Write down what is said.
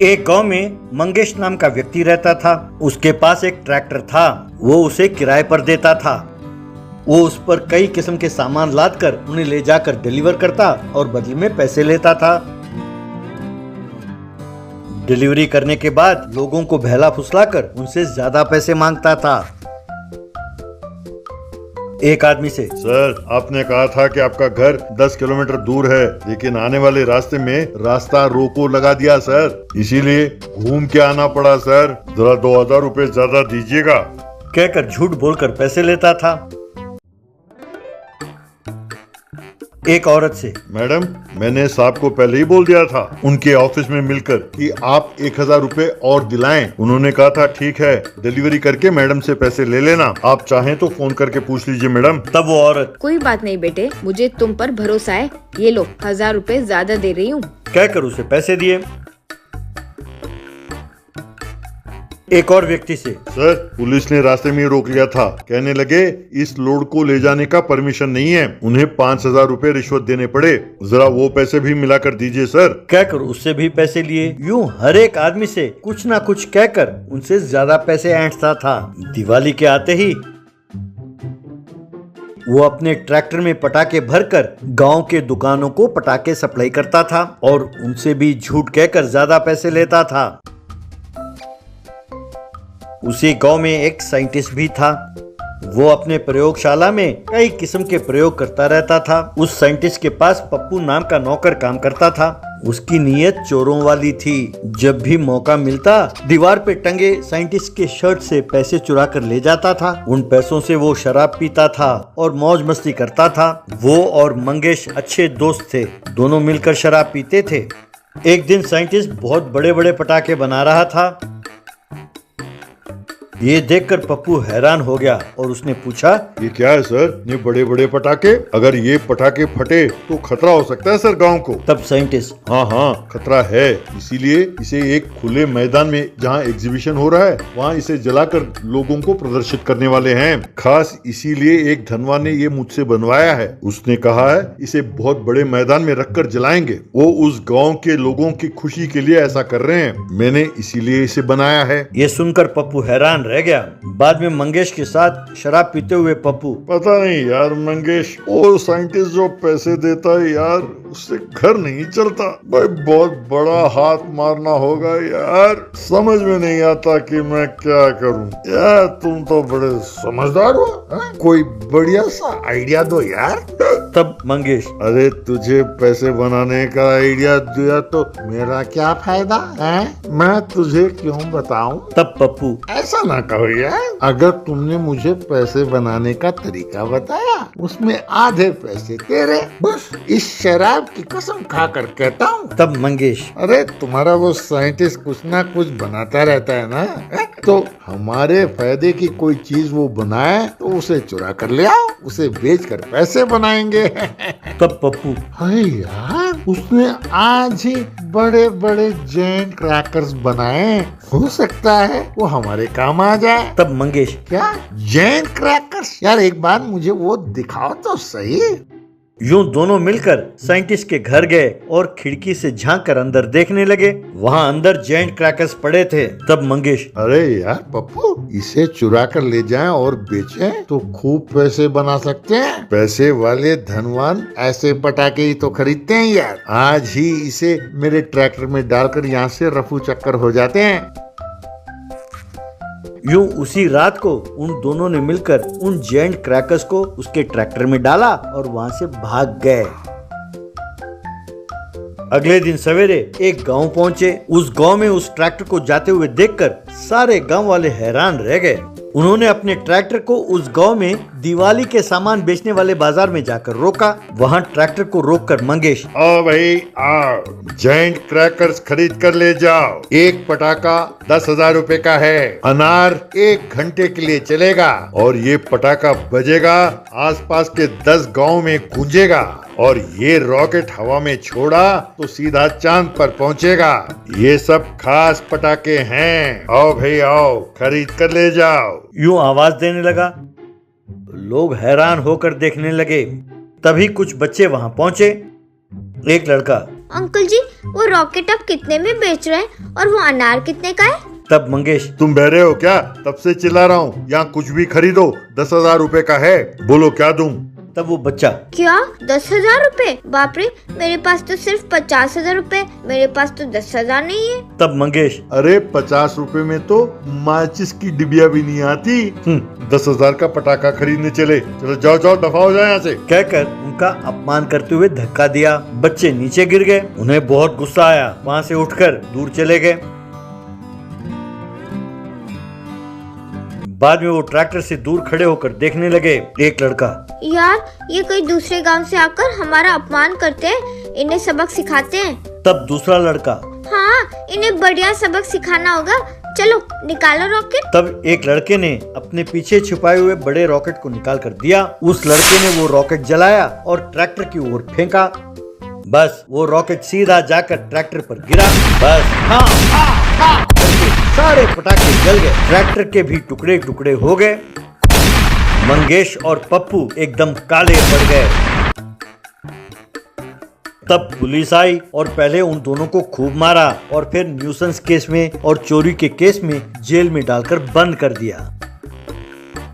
एक गांव में मंगेश नाम का व्यक्ति रहता था। उसके पास एक ट्रैक्टर था। वो उसे किराए पर देता था। वो उस पर कई किस्म के सामान लाद कर उन्हें ले जाकर डिलीवर करता और बदले में पैसे लेता था। डिलीवरी करने के बाद लोगों को बहला फुसलाकर उनसे ज्यादा पैसे मांगता था। एक आदमी से, सर, आपने कहा था कि आपका घर 10 किलोमीटर दूर है, लेकिन आने वाले रास्ते में रास्ता रोको लगा दिया सर, इसीलिए घूम के आना पड़ा सर। जरा 2000 रुपए ज्यादा दीजिएगा, कहकर झूठ बोलकर पैसे लेता था। एक औरत से, मैडम, मैंने साहब को पहले ही बोल दिया था उनके ऑफिस में मिलकर कि आप 1000 रुपए और दिलाएं। उन्होंने कहा था ठीक है, डिलीवरी करके मैडम से पैसे ले लेना। आप चाहें तो फोन करके पूछ लीजिए मैडम। तब वो औरत, कोई बात नहीं बेटे, मुझे तुम पर भरोसा है, ये लो 1000 रुपए ज्यादा दे रही हूँ, कहकर उसे पैसे दिए। एक और व्यक्ति से, सर, पुलिस ने रास्ते में रोक लिया था, कहने लगे इस लोड को ले जाने का परमिशन नहीं है, उन्हें 5000 रुपए रिश्वत देने पड़े, जरा वो पैसे भी मिला कर दीजिए सर, कहकर उससे भी पैसे लिए। यूं हर एक आदमी से कुछ ना कुछ कहकर उनसे ज्यादा पैसे ऐंठता था। दिवाली के आते ही वो अपने ट्रैक्टर में पटाखे भरकर गांव के दुकानों को पटाखे सप्लाई करता था और उनसे भी झूठ कहकर ज्यादा पैसे लेता था। उसी गांव में एक साइंटिस्ट भी था। वो अपने प्रयोगशाला में कई किस्म के प्रयोग करता रहता था। उस साइंटिस्ट के पास पप्पू नाम का नौकर काम करता था। उसकी नीयत चोरों वाली थी। जब भी मौका मिलता दीवार पे टंगे साइंटिस्ट के शर्ट से पैसे चुरा कर ले जाता था। उन पैसों से वो शराब पीता था और मौज मस्ती करता था। वो और मंगेश अच्छे दोस्त थे, दोनों मिलकर शराब पीते थे। एक दिन साइंटिस्ट बहुत बड़े बड़े पटाखे बना रहा था। ये देखकर पप्पू हैरान हो गया और उसने पूछा, ये क्या है सर, ये बड़े बड़े पटाखे? अगर ये पटाखे फटे तो खतरा हो सकता है सर गांव को। तब साइंटिस्ट, हाँ, खतरा है, इसीलिए इसे एक खुले मैदान में जहाँ एग्जीबिशन हो रहा है वहाँ इसे जलाकर लोगों को प्रदर्शित करने वाले हैं। खास इसीलिए एक धनवान ने ये मुझसे बनवाया है। उसने कहा है इसे बहुत बड़े मैदान में रखकर जलाएंगे। वो उस गाँव के लोगों की खुशी के लिए ऐसा कर रहे हैं। मैंने इसीलिए इसे बनाया है। ये सुनकर पप्पू हैरान रह गया। बाद में मंगेश के साथ शराब पीते हुए पप्पू, पता नहीं यार मंगेश, वो साइंटिस्ट जो पैसे देता है यार, उससे घर नहीं चलता भाई। बहुत बड़ा हाथ मारना होगा यार, समझ में नहीं आता कि मैं क्या करूं। यार तुम तो बड़े समझदार हो, कोई बढ़िया सा आइडिया दो यार। तब मंगेश, अरे तुझे पैसे बनाने का आइडिया दिया तो मेरा क्या फायदा है, मैं तुझे क्यों बताऊं। तब पप्पू, ऐसा ना कहो यार, अगर तुमने मुझे पैसे बनाने का तरीका बताया उसमें आधे पैसे तेरे, बस इस शराब की कसम खाकर कहता हूँ। तब मंगेश, अरे तुम्हारा वो साइंटिस्ट कुछ ना कुछ बनाता रहता है ना, तो हमारे फायदे की कोई चीज वो बनाए तो उसे चुरा कर ले आओ, उसे बेच कर पैसे बनाएंगे। तब पप्पू, अरे यार, उसने आज ही बड़े बड़े जैंट क्रैकर्स बनाए, हो सकता है वो हमारे काम आ जाए। तब मंगेश, क्या जैंट क्रैकर्स? यार एक बार मुझे वो दिखाओ तो सही। यूं दोनों मिलकर साइंटिस्ट के घर गए और खिड़की से झांक कर अंदर देखने लगे। वहाँ अंदर जैंट क्रैकर्स पड़े थे। तब मंगेश, अरे यार पप्पू, इसे चुरा कर ले जाएं और बेचें तो खूब पैसे बना सकते हैं। पैसे वाले धनवान ऐसे पटाखे ही तो खरीदते हैं यार। आज ही इसे मेरे ट्रैक्टर में डालकर यहाँ से रफू चक्कर हो जाते हैं। यूं उसी रात को उन दोनों ने मिलकर उन जैंट क्रैकर्स को उसके ट्रैक्टर में डाला और वहां से भाग गए। अगले दिन सवेरे एक गांव पहुंचे। उस गांव में उस ट्रैक्टर को जाते हुए देखकर सारे गांव वाले हैरान रह गए। उन्होंने अपने ट्रैक्टर को उस गांव में दिवाली के सामान बेचने वाले बाजार में जाकर रोका। वहां ट्रैक्टर को रोककर मंगेश, आओ भाई आओ, जैंट क्रैकर्स खरीद कर ले जाओ। एक पटाखा 10,000 रुपए का है। अनार 1 घंटे के लिए चलेगा और ये पटाखा बजेगा, आसपास के 10 गांव में गूंजेगा और ये रॉकेट हवा में छोड़ा तो सीधा चांद पर पहुंचेगा। ये सब खास पटाखे हैं। आओ भाई आओ, खरीद कर ले जाओ। यूं आवाज देने लगा। लोग हैरान होकर देखने लगे। तभी कुछ बच्चे वहां पहुंचे। एक लड़का, अंकल जी, वो रॉकेट अब कितने में बेच रहे हैं और वो अनार कितने का है? तब मंगेश, तुम बहरे हो क्या? तब से चिल्ला रहा हूँ, यहाँ कुछ भी खरीदो 10,000 रुपए का है, बोलो क्या दूं? तब वो बच्चा, क्या 10,000 रुपए? बाप रे, मेरे पास तो सिर्फ 50,000 रुपए, मेरे पास तो 10,000 नहीं है। तब मंगेश, अरे 50 रुपए में तो माचिस की डिबिया भी नहीं आती। 10,000 का पटाखा खरीदने चले, चलो जाओ जाओ दफा हो जाए यहाँ से। कहकर उनका अपमान करते हुए धक्का दिया। बच्चे नीचे गिर गए। उन्हें बहुत गुस्सा आया, वहाँ से उठकर दूर चले गए। बाद में वो ट्रैक्टर से दूर खड़े होकर देखने लगे। एक लड़का, यार, ये कोई दूसरे गांव से आकर हमारा अपमान करते हैं, इन्हें सबक सिखाते हैं। तब दूसरा लड़का, हाँ, इन्हें बढ़िया सबक सिखाना होगा, चलो निकालो रॉकेट। तब एक लड़के ने अपने पीछे छुपाए हुए बड़े रॉकेट को निकाल कर दिया। उस लड़के ने वो रॉकेट जलाया और ट्रैक्टर की ओर फेंका। बस वो रॉकेट सीधा जाकर ट्रैक्टर पर गिरा। बस हाँ, सारे पटाखे जल गए। ट्रैक्टर के भी टुकड़े टुकड़े हो गए। मंगेश और पप्पू एकदम काले पड़ गए। तब पुलिस आई और पहले उन दोनों को खूब मारा और फिर न्यूसेंस केस में और चोरी के केस में जेल में डालकर बंद कर दिया।